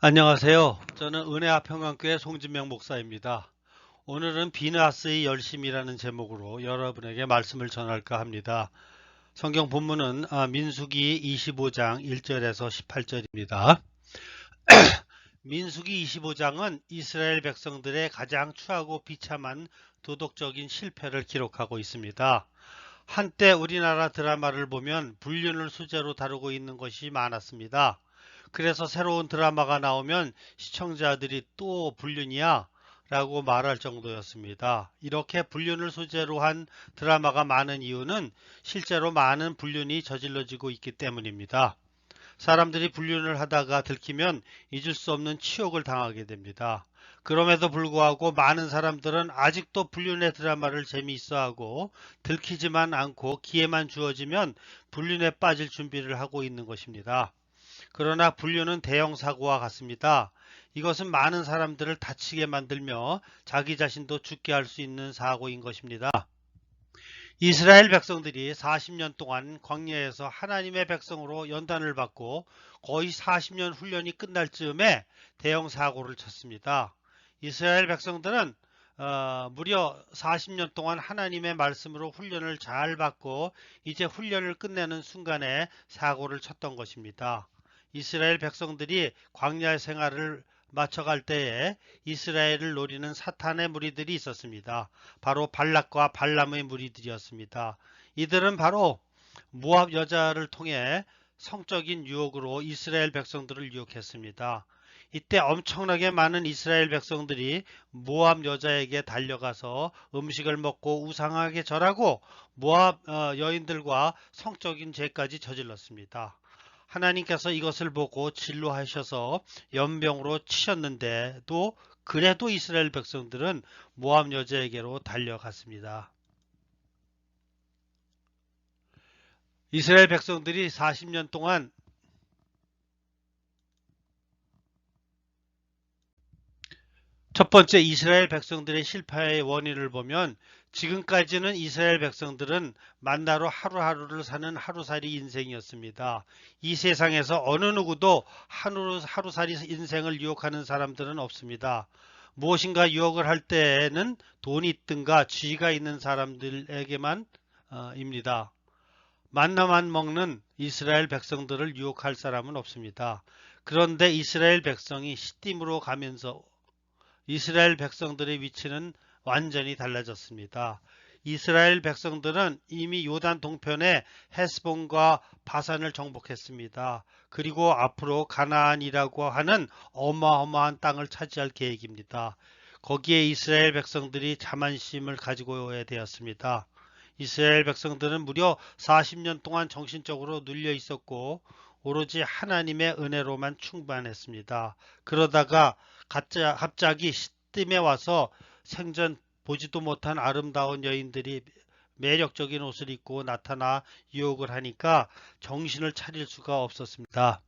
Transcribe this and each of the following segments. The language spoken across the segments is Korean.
안녕하세요. 저는 은혜합평강교회 송진명 목사입니다. 오늘은 비느하스의 열심이라는 제목으로 여러분에게 말씀을 전할까 합니다. 성경 본문은 민수기 25장 1절에서 18절입니다. 민수기 25장은 이스라엘 백성들의 가장 추하고 비참한 도덕적인 실패를 기록하고 있습니다. 한때 우리나라 드라마를 보면 불륜을 소재로 다루고 있는 것이 많았습니다. 그래서 새로운 드라마가 나오면 시청자들이 또 불륜이야? 라고 말할 정도였습니다. 이렇게 불륜을 소재로 한 드라마가 많은 이유는 실제로 많은 불륜이 저질러지고 있기 때문입니다. 사람들이 불륜을 하다가 들키면 잊을 수 없는 치욕을 당하게 됩니다. 그럼에도 불구하고 많은 사람들은 아직도 불륜의 드라마를 재미있어하고 들키지만 않고 기회만 주어지면 불륜에 빠질 준비를 하고 있는 것입니다. 그러나 불륜은 대형 사고와 같습니다. 이것은 많은 사람들을 다치게 만들며 자기 자신도 죽게 할 수 있는 사고인 것입니다. 이스라엘 백성들이 40년 동안 광야에서 하나님의 백성으로 연단을 받고 거의 40년 훈련이 끝날 즈음에 대형 사고를 쳤습니다. 이스라엘 백성들은 무려 40년 동안 하나님의 말씀으로 훈련을 잘 받고 이제 훈련을 끝내는 순간에 사고를 쳤던 것입니다. 이스라엘 백성들이 광야 생활을 마쳐갈 때에 이스라엘을 노리는 사탄의 무리들이 있었습니다. 바로 발락과 발람의 무리들이었습니다. 이들은 바로 모압 여자를 통해 성적인 유혹으로 이스라엘 백성들을 유혹했습니다. 이때 엄청나게 많은 이스라엘 백성들이 모압 여자에게 달려가서 음식을 먹고 우상하게 절하고 모압 여인들과 성적인 죄까지 저질렀습니다. 하나님께서 이것을 보고 진노하셔서 연병으로 치셨는데도 그래도 이스라엘 백성들은 모압 여자에게로 달려갔습니다. 이스라엘 백성들이 40년 동안 첫 번째 이스라엘 백성들의 실패의 원인을 보면 지금까지는 이스라엘 백성들은 만나로 하루하루를 사는 하루살이 인생이었습니다. 이 세상에서 어느 누구도 하루살이 인생을 유혹하는 사람들은 없습니다. 무엇인가 유혹을 할 때에는 돈이 있든가 지위가 있는 사람들에게만 입니다. 만나만 먹는 이스라엘 백성들을 유혹할 사람은 없습니다. 그런데 이스라엘 백성이 시딤으로 가면서 이스라엘 백성들의 위치는 완전히 달라졌습니다. 이스라엘 백성들은 이미 요단 동편에 헤스본과 바산을 정복했습니다. 그리고 앞으로 가나안이라고 하는 어마어마한 땅을 차지할 계획입니다. 거기에 이스라엘 백성들이 자만심을 가지고 오야 되었습니다. 이스라엘 백성들은 무려 40년 동안 정신적으로 눌려 있었고 오로지 하나님의 은혜로만 충만했습니다. 그러다가 갑자기 시딤에 와서 생전 보지도 못한 아름다운 여인들이 매력적인 옷을 입고 나타나 유혹을 하니까 정신을 차릴 수가 없었습니다.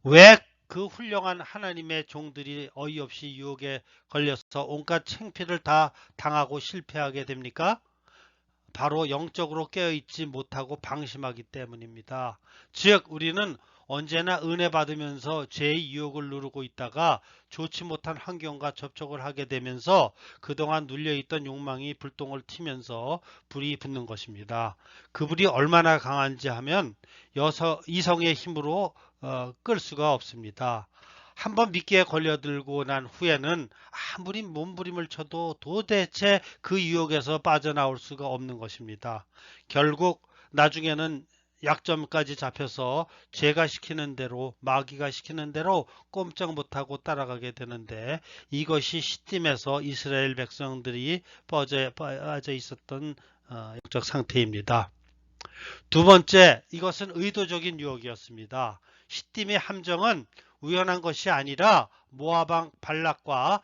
왜 그 훌륭한 하나님의 종들이 어이없이 유혹에 걸려서 온갖 창피를 다 당하고 실패하게 됩니까? 바로 영적으로 깨어있지 못하고 방심하기 때문입니다. 즉 우리는 언제나 은혜 받으면서 죄의 유혹을 누르고 있다가 좋지 못한 환경과 접촉을 하게 되면서 그동안 눌려있던 욕망이 불똥을 튀면서 불이 붙는 것입니다. 그 불이 얼마나 강한지 하면 이성의 힘으로 끌 수가 없습니다. 한번 미끼에 걸려들고 난 후에는 아무리 몸부림을 쳐도 도대체 그 유혹에서 빠져나올 수가 없는 것입니다. 결국 나중에는 약점까지 잡혀서 죄가 시키는 대로 마귀가 시키는 대로 꼼짝 못하고 따라가게 되는데 이것이 시딤에서 이스라엘 백성들이 빠져 있었던 영적 상태입니다. 두 번째, 이것은 의도적인 유혹이었습니다. 시딤의 함정은 우연한 것이 아니라 모아방 발락과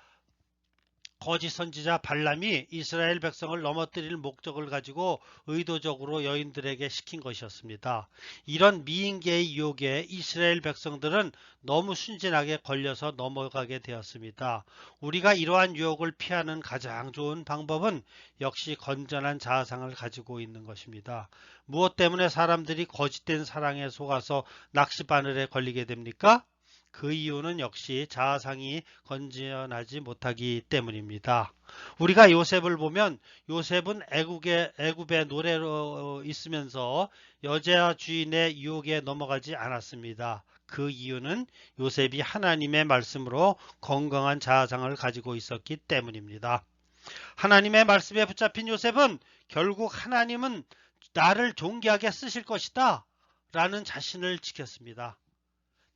거짓 선지자 발람이 이스라엘 백성을 넘어뜨릴 목적을 가지고 의도적으로 여인들에게 시킨 것이었습니다. 이런 미인계의 유혹에 이스라엘 백성들은 너무 순진하게 걸려서 넘어가게 되었습니다. 우리가 이러한 유혹을 피하는 가장 좋은 방법은 역시 건전한 자아상을 가지고 있는 것입니다. 무엇 때문에 사람들이 거짓된 사랑에 속아서 낚시바늘에 걸리게 됩니까? 그 이유는 역시 자아상이 건전하지 못하기 때문입니다. 우리가 요셉을 보면 요셉은 애굽의 노래로 있으면서 여자 주인의 유혹에 넘어가지 않았습니다. 그 이유는 요셉이 하나님의 말씀으로 건강한 자아상을 가지고 있었기 때문입니다. 하나님의 말씀에 붙잡힌 요셉은 결국 하나님은 나를 존귀하게 쓰실 것이다 라는 자신을 지켰습니다.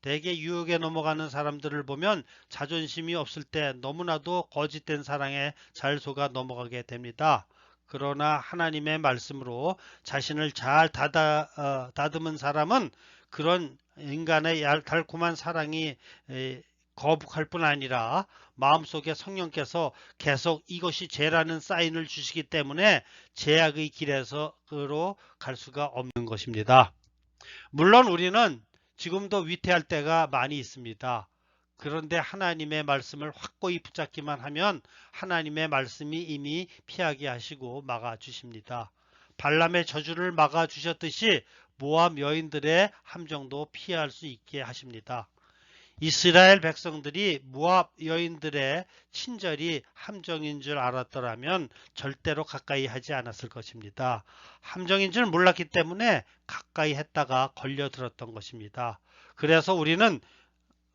대개 유혹에 넘어가는 사람들을 보면 자존심이 없을 때 너무나도 거짓된 사랑에 잘 속아 넘어가게 됩니다. 그러나 하나님의 말씀으로 자신을 잘 다듬은 사람은 그런 인간의 달콤한 사랑이 거북할 뿐 아니라 마음속에 성령께서 계속 이것이 죄라는 사인을 주시기 때문에 죄악의 길에서로 갈 수가 없는 것입니다. 물론 우리는 지금도 위태할 때가 많이 있습니다. 그런데 하나님의 말씀을 확고히 붙잡기만 하면 하나님의 말씀이 이미 피하게 하시고 막아주십니다. 발람의 저주를 막아주셨듯이 모압 여인들의 함정도 피할 수 있게 하십니다. 이스라엘 백성들이 모압 여인들의 친절이 함정인 줄 알았더라면 절대로 가까이 하지 않았을 것입니다. 함정인 줄 몰랐기 때문에 가까이 했다가 걸려들었던 것입니다. 그래서 우리는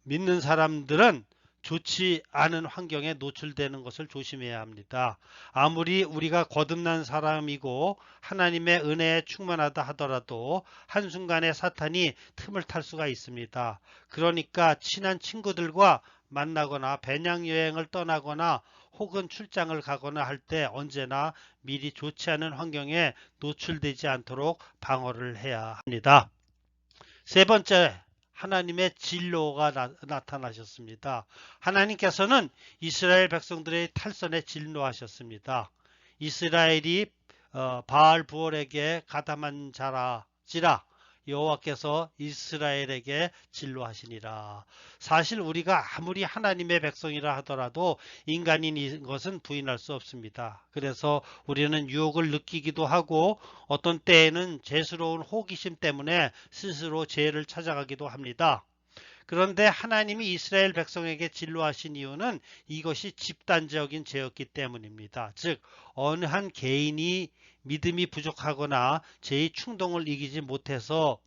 믿는 사람들은 좋지 않은 환경에 노출되는 것을 조심해야 합니다. 아무리 우리가 거듭난 사람이고 하나님의 은혜에 충만하다 하더라도 한순간에 사탄이 틈을 탈 수가 있습니다. 그러니까 친한 친구들과 만나거나 배낭여행을 떠나거나 혹은 출장을 가거나 할 때 언제나 미리 좋지 않은 환경에 노출되지 않도록 방어를 해야 합니다. 세 번째, 하나님의 진노가 나타나셨습니다. 하나님께서는 이스라엘 백성들의 탈선에 진노하셨습니다. 이스라엘이 바알 부올에게 가담한 자라지라 여호와께서 이스라엘에게 진노하시니라. 사실 우리가 아무리 하나님의 백성이라 하더라도 인간인 것은 부인할 수 없습니다. 그래서 우리는 유혹을 느끼기도 하고 어떤 때에는 죄스러운 호기심 때문에 스스로 죄를 찾아가기도 합니다. 그런데 하나님이 이스라엘 백성에게 진노하신 이유는 이것이 집단적인 죄였기 때문입니다. 즉 어느 한 개인이 믿음이 부족하거나 죄의 충동을 이기지 못해서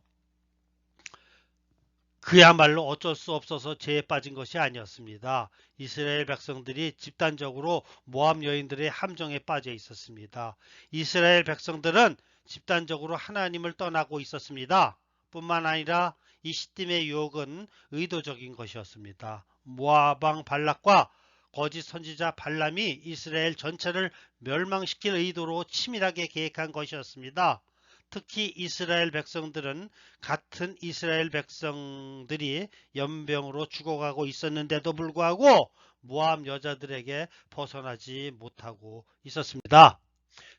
그야말로 어쩔 수 없어서 죄에 빠진 것이 아니었습니다. 이스라엘 백성들이 집단적으로 모압 여인들의 함정에 빠져 있었습니다. 이스라엘 백성들은 집단적으로 하나님을 떠나고 있었습니다. 뿐만 아니라 이 시딤의 유혹은 의도적인 것이었습니다. 모압 왕 발락과 거짓 선지자 발람이 이스라엘 전체를 멸망시킬 의도로 치밀하게 계획한 것이었습니다. 특히 이스라엘 백성들은 같은 이스라엘 백성들이 연병으로 죽어가고 있었는데도 불구하고 모압 여자들에게 벗어나지 못하고 있었습니다.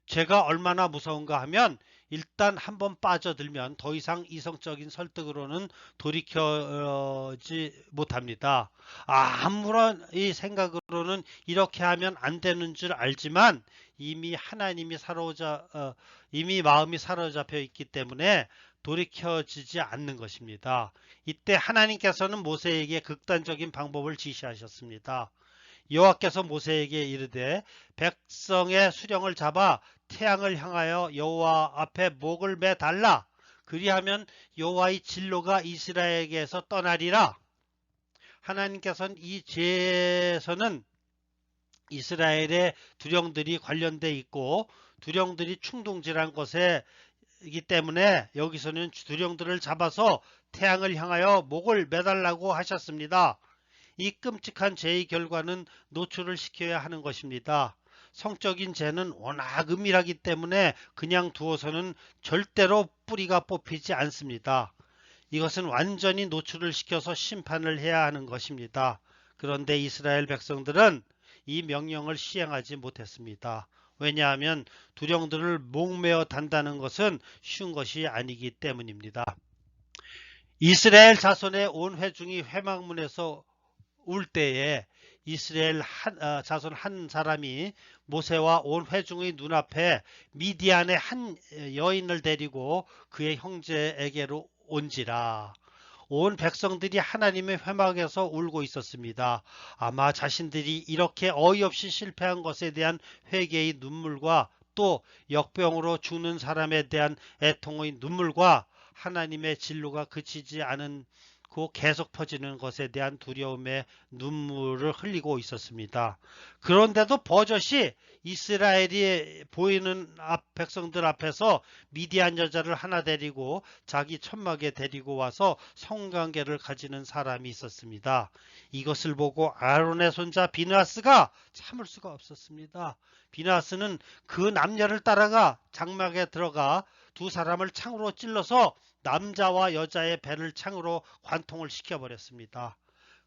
죄가 얼마나 무서운가 하면 일단 한번 빠져들면 더 이상 이성적인 설득으로는 돌이켜지 못합니다. 아무런 이 생각으로는 이렇게 하면 안 되는 줄 알지만 이미 이미 마음이 사로잡혀 있기 때문에 돌이켜지지 않는 것입니다. 이때 하나님께서는 모세에게 극단적인 방법을 지시하셨습니다. 여호와께서 모세에게 이르되 백성의 수령을 잡아 태양을 향하여 여호와 앞에 목을 매달라. 그리하면 여호와의 진노가 이스라엘에게서 떠나리라. 하나님께서는 이 죄에서는 이스라엘의 두령들이 관련돼 있고 두령들이 충동질한 것이기 때문에 여기서는 두령들을 잡아서 태양을 향하여 목을 매달라고 하셨습니다. 이 끔찍한 죄의 결과는 노출을 시켜야 하는 것입니다. 성적인 죄는 워낙 은밀하기 때문에 그냥 두어서는 절대로 뿌리가 뽑히지 않습니다. 이것은 완전히 노출을 시켜서 심판을 해야 하는 것입니다. 그런데 이스라엘 백성들은 이 명령을 시행하지 못했습니다. 왜냐하면 두령들을 목매어 단다는 것은 쉬운 것이 아니기 때문입니다. 이스라엘 자손의 온 회중이 회막문에서 올 때에 이스라엘 자손 한 사람이 모세와 온 회중의 눈앞에 미디안의 한 여인을 데리고 그의 형제에게로 온지라. 온 백성들이 하나님의 회막에서 울고 있었습니다. 아마 자신들이 이렇게 어이없이 실패한 것에 대한 회개의 눈물과 또 역병으로 죽는 사람에 대한 애통의 눈물과 하나님의 진노가 그치지 않은 계속 퍼지는 것에 대한 두려움의 눈물을 흘리고 있었습니다. 그런데도 버젓이 이스라엘이 보이는 백성들 앞에서 미디안 여자를 하나 데리고 자기 천막에 데리고 와서 성관계를 가지는 사람이 있었습니다. 이것을 보고 아론의 손자 비느하스가 참을 수가 없었습니다. 비느하스는 그 남녀를 따라가 장막에 들어가 두 사람을 창으로 찔러서 남자와 여자의 배를 창으로 관통을 시켜버렸습니다.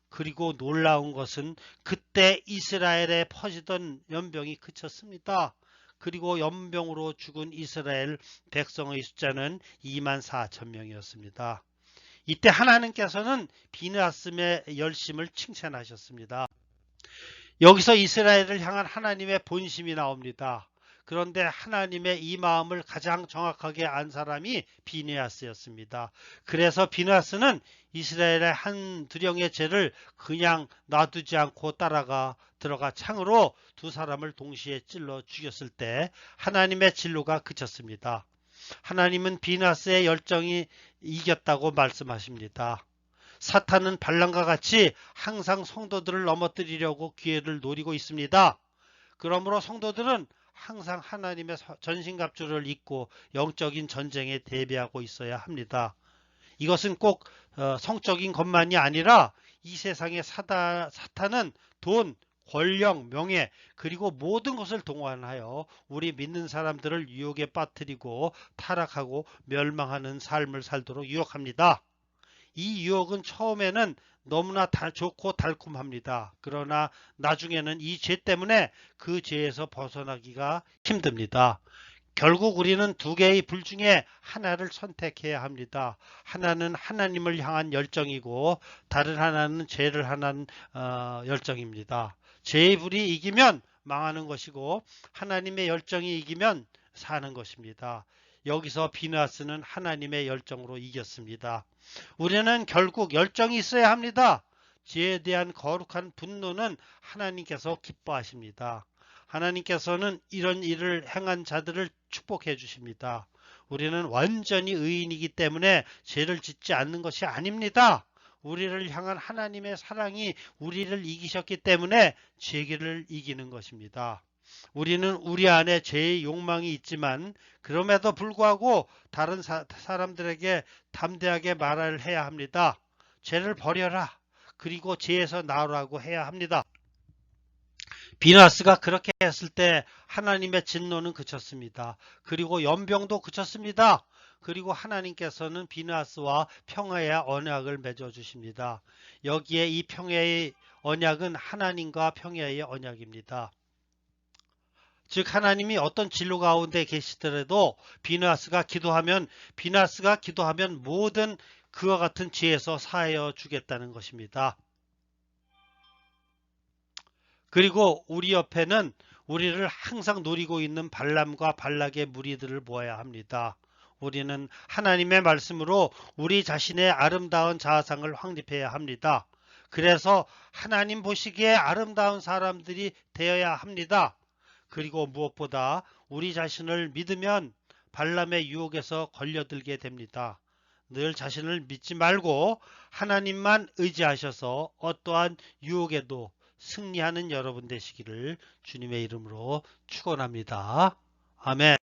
그리고 놀라운 것은 그때 이스라엘에 퍼지던 연병이 그쳤습니다. 그리고 연병으로 죽은 이스라엘 백성의 숫자는 24,000명이었습니다. 이때 하나님께서는 비느하스의 열심을 칭찬하셨습니다. 여기서 이스라엘을 향한 하나님의 본심이 나옵니다. 그런데 하나님의 이 마음을 가장 정확하게 안 사람이 비느하스였습니다. 그래서 비느하스는 이스라엘의 한 두령의 죄를 그냥 놔두지 않고 들어가 창으로 두 사람을 동시에 찔러 죽였을 때 하나님의 진노가 그쳤습니다. 하나님은 비느하스의 열정이 이겼다고 말씀하십니다. 사탄은 발람과 같이 항상 성도들을 넘어뜨리려고 기회를 노리고 있습니다. 그러므로 성도들은 항상 하나님의 전신갑주를 입고 영적인 전쟁에 대비하고 있어야 합니다. 이것은 꼭 성적인 것만이 아니라 이 세상의 사탄은 돈, 권력, 명예 그리고 모든 것을 동원하여 우리 믿는 사람들을 유혹에 빠뜨리고 타락하고 멸망하는 삶을 살도록 유혹합니다. 이 유혹은 처음에는 너무나 좋고 달콤합니다. 그러나 나중에는 이 죄 때문에 그 죄에서 벗어나기가 힘듭니다. 결국 우리는 두 개의 불 중에 하나를 선택해야 합니다. 하나는 하나님을 향한 열정이고 다른 하나는 죄를 향한 열정입니다. 죄의 불이 이기면 망하는 것이고 하나님의 열정이 이기면 사는 것입니다. 여기서 비느하스는 하나님의 열정으로 이겼습니다. 우리는 결국 열정이 있어야 합니다. 죄에 대한 거룩한 분노는 하나님께서 기뻐하십니다. 하나님께서는 이런 일을 행한 자들을 축복해 주십니다. 우리는 완전히 의인이기 때문에 죄를 짓지 않는 것이 아닙니다. 우리를 향한 하나님의 사랑이 우리를 이기셨기 때문에 죄를 이기는 것입니다. 우리는 우리 안에 죄의 욕망이 있지만 그럼에도 불구하고 다른 사람들에게 담대하게 말을 해야 합니다. 죄를 버려라. 그리고 죄에서 나오라고 해야 합니다. 비느하스가 그렇게 했을 때 하나님의 진노는 그쳤습니다. 그리고 연병도 그쳤습니다. 그리고 하나님께서는 비느하스와 평화의 언약을 맺어 주십니다. 여기에 이 평화의 언약은 하나님과 평화의 언약입니다. 즉 하나님이 어떤 진로 가운데 계시더라도 비느하스가 기도하면 모든 그와 같은 죄에서 사하여 주겠다는 것입니다. 그리고 우리 옆에는 우리를 항상 노리고 있는 발람과 발락의 무리들을 모아야 합니다. 우리는 하나님의 말씀으로 우리 자신의 아름다운 자아상을 확립해야 합니다. 그래서 하나님 보시기에 아름다운 사람들이 되어야 합니다. 그리고 무엇보다 우리 자신을 믿으면 발람의 유혹에서 걸려들게 됩니다. 늘 자신을 믿지 말고 하나님만 의지하셔서 어떠한 유혹에도 승리하는 여러분 되시기를 주님의 이름으로 축원합니다. 아멘.